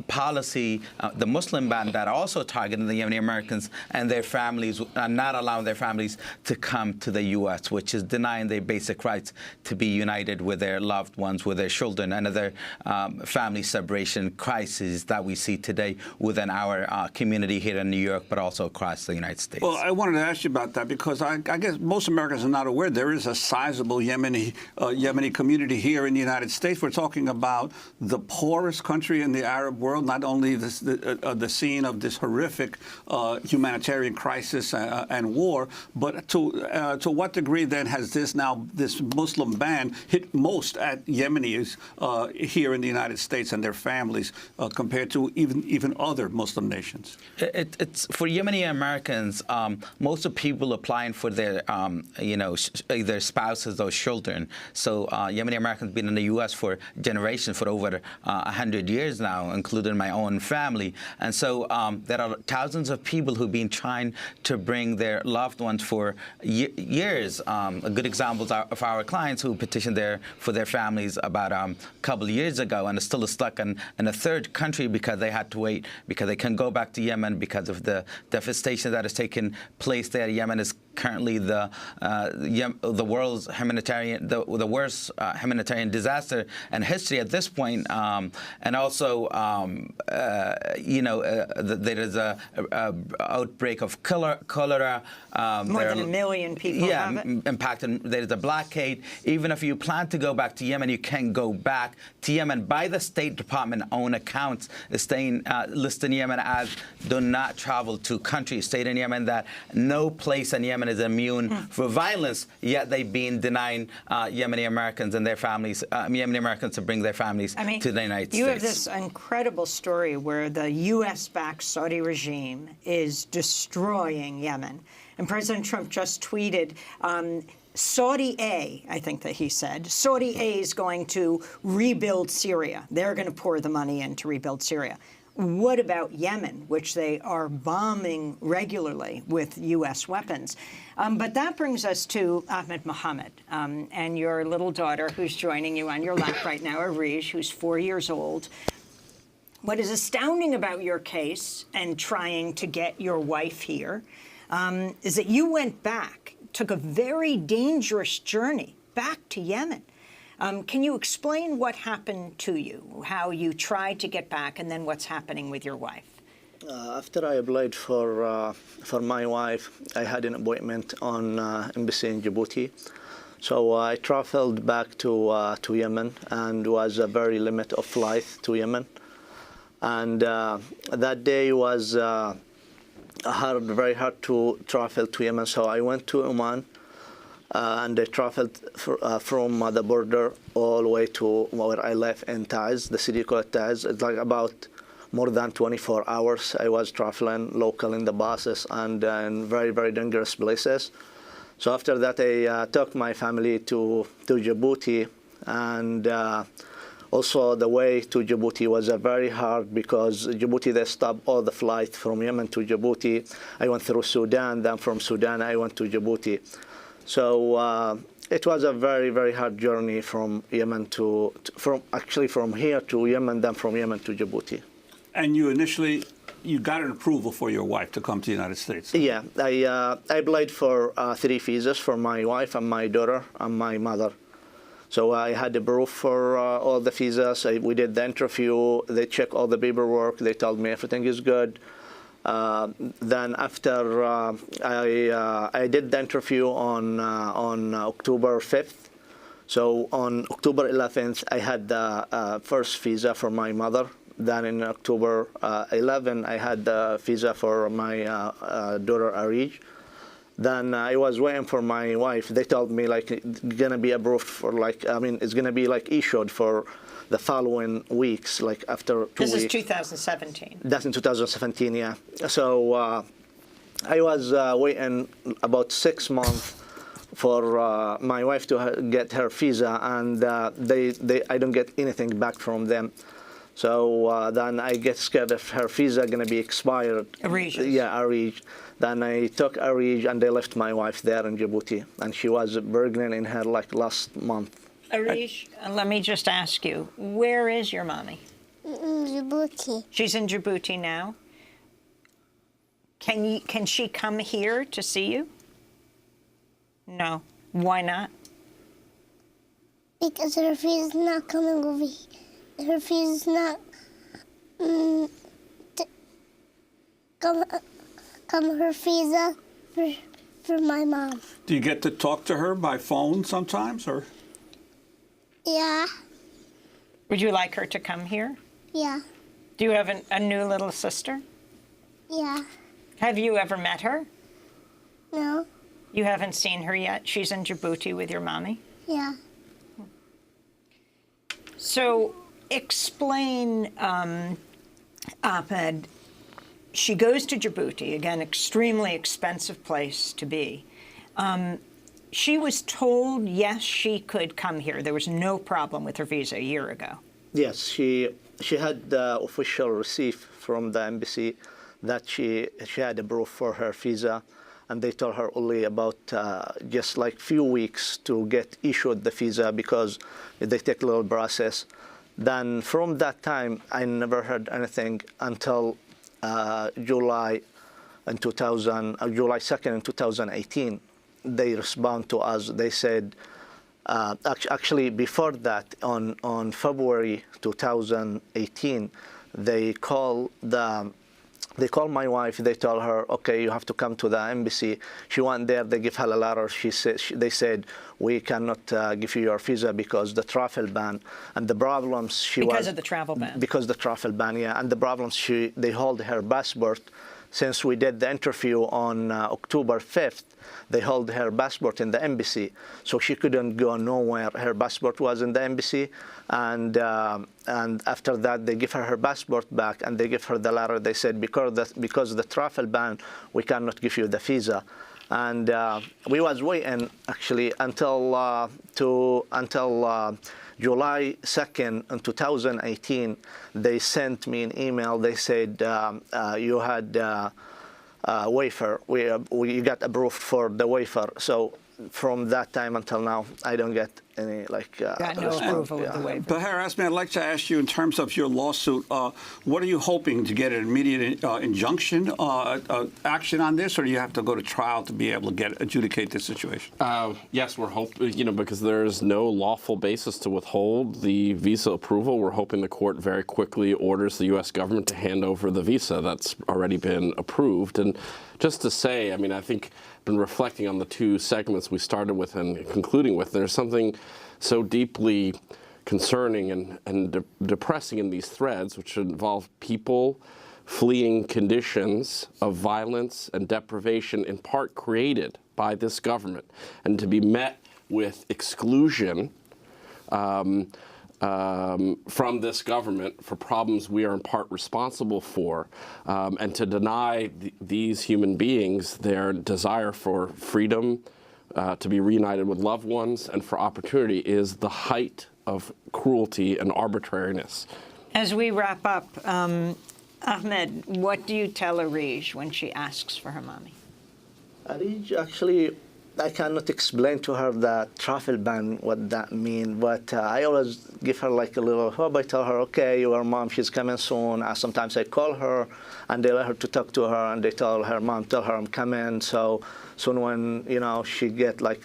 policy, the Muslim ban, that also targeting the Yemeni Americans and their families, not allowing their families to come to the U.S., which is denying their basic rights to be united with their loved ones, with their children. Another family separation crisis that we see today within our community here in New York, but also across the United States. Well, I wanted to ask you about that because I guess most Americans are not aware there is a sizable Yemeni community here in the United States. We're talking about the poorest country in the Arab world, not only the scene of this horrific humanitarian crisis and war, but to what degree then has this Muslim ban hit most at Yemenis here in the United States and their families compared to even other Muslim nations? It's for Yemeni Americans. Most of people applying for their, their spouses or children. So Yemeni Americans been in the U.S. for generations, for over 100 years now, including my own family. And so there are thousands of people who've been trying to bring their loved ones for years. A good example of our clients who petitioned for their families about a couple of years ago and are still stuck in a third country because they had to wait, because they can't go back to Yemen because of the devastation that has taken place there. Yemen is currently the world's the worst humanitarian disaster in history at this point, and also there is a outbreak of cholera. More than 1 million people have it. Impacted. There is a blockade. Even if you plan to go back to Yemen, you can't go back to Yemen by the State Department own accounts, listing Yemen as do not travel to countries. State in Yemen that no place in Yemen is immune for violence, yet they've been denying Yemeni Americans and their families, Yemeni Americans to bring their families to the United States. You have this incredible story where the U.S.-backed Saudi regime is destroying Yemen. And President Trump just tweeted, Saudi A, I think that he said, Saudi A is going to rebuild Syria. They're going to pour the money in to rebuild Syria. What about Yemen, which they are bombing regularly with U.S. weapons? But that brings us to Ahmed Mohammed and your little daughter who's joining you on your lap right now, Arij, who's 4 years old. What is astounding about your case and trying to get your wife here is that you went back, took a very dangerous journey back to Yemen. Can you explain what happened to you, how you tried to get back, and then what's happening with your wife? After I applied for my wife, I had an appointment on embassy in Djibouti. So I traveled back to Yemen, and was a very limit of flight to Yemen. And that day was very hard to travel to Yemen. So I went to Oman. And I traveled from the border all the way to where I live in Taiz, the city called Taiz. It's like about more than 24 hours. I was traveling local in the buses and in very, very dangerous places. So after that, I took my family to Djibouti, and Also, the way to Djibouti was very hard because Djibouti, they stopped all the flights from Yemen to Djibouti. I went through Sudan, then from Sudan I went to Djibouti. So it was a very, very hard journey from Yemen from here to Yemen, then from Yemen to Djibouti. And you got an approval for your wife to come to the United States? Yeah, I applied for 3 visas for my wife and my daughter and my mother. So I had the proof for all the visas. We did the interview. They checked all the paperwork. They told me everything is good. Then after I did the interview on October 5th. So on October 11th, I had the first visa for my mother. Then in October 11, I had the visa for my daughter Arij. Then I was waiting for my wife. They told me like it's gonna be approved for it's gonna be like issued for the following weeks, like after 2 weeks. This is 2017. That's in 2017, yeah. So I was waiting about 6 months for my wife to get her visa, and I don't get anything back from them. So then I get scared if her visa gonna be expired. Arij. Yeah, Arij. Then I took Arij and they left my wife there in Djibouti, and she was pregnant in her last month. Arij, let me just ask you, where is your mommy? In Djibouti. She's in Djibouti now. Can she come here to see you? No. Why not? Because her visa is not coming over here. Her visa is not come her visa for my mom. Do you get to talk to her by phone sometimes, or? Yeah. Would you like her to come here? Yeah. Do you have a new little sister? Yeah. Have you ever met her? No. You haven't seen her yet? She's in Djibouti with your mommy? Yeah. So explain, Ahmed, she goes to Djibouti, again, extremely expensive place to be. She was told, yes, she could come here. There was no problem with her visa a year ago. Yes, she had the official receipt from the embassy that she had a proof for her visa, and they told her only about just like few weeks to get issued the visa because they take a little process. Then from that time, I never heard anything until July 2nd in 2018. They respond to us. They said, actually before that, on February 2018, they called my wife. They told her, okay, you have to come to the embassy. She went there. They give her a letter. They said, we cannot give you your visa because the travel ban and the problems because of the travel ban. Because the travel ban, yeah, and the problems they hold her passport. Since we did the interview on October 5th, they hold her passport in the embassy, so she couldn't go nowhere. Her passport was in the embassy, and after that they give her passport back, and they give her the letter. They said because of the travel ban, we cannot give you the visa, and we was waiting actually until July 2nd in 2018, they sent me an email. They said, you had waiver. You got approved for the waiver. So from that time until now, I don't get any got no approval of the waiver. Bahar Asmi, I'd like to ask you in terms of your lawsuit, what are you hoping to get an immediate injunction action on this, or do you have to go to trial to be able to adjudicate this situation? Yes, we're hoping, because there's no lawful basis to withhold the visa approval. We're hoping the court very quickly orders the U.S. government to hand over the visa that's already been approved. And just to say, I think I've been reflecting on the 2 segments we started with and concluding with. There's something so deeply concerning and depressing in these threads, which involve people fleeing conditions of violence and deprivation in part created by this government, and to be met with exclusion from this government for problems we are in part responsible for, and to deny these human beings their desire for freedom, to be reunited with loved ones, and for opportunity is the height of cruelty and arbitrariness. As we wrap up, Ahmed, what do you tell Arij when she asks for her mommy? Arij, actually, I cannot explain to her the travel ban, what that means, but I always give her like a little hope. I tell her, okay, your mom, she's coming soon. Sometimes I call her, and they let her to talk to her, and they tell her mom, tell her I'm coming. So soon when, you know, she get like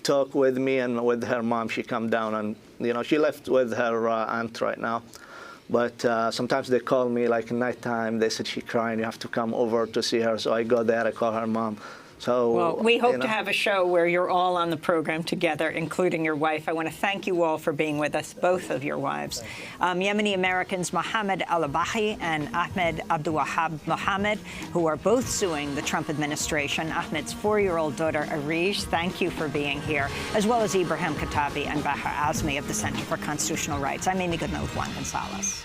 talk with me and with her mom, she come down, and, you know, she left with her aunt right now. But sometimes they call me like nighttime. They said she's crying. You have to come over to see her. So I go there. I call her mom. So, well, we hope to have a show where you're all on the program together, including your wife. I want to thank you all for being with us, both of your wives. Yemeni Americans Mohammed Al-Abahi and Ahmed Abdulwahab Mohammed, who are both suing the Trump administration. Ahmed's 4-year-old daughter, Arij, thank you for being here, as well as Ibrahim Katabi and Bahar Azmi of the Center for Constitutional Rights. I'm Amy Goodman with Juan Gonzalez.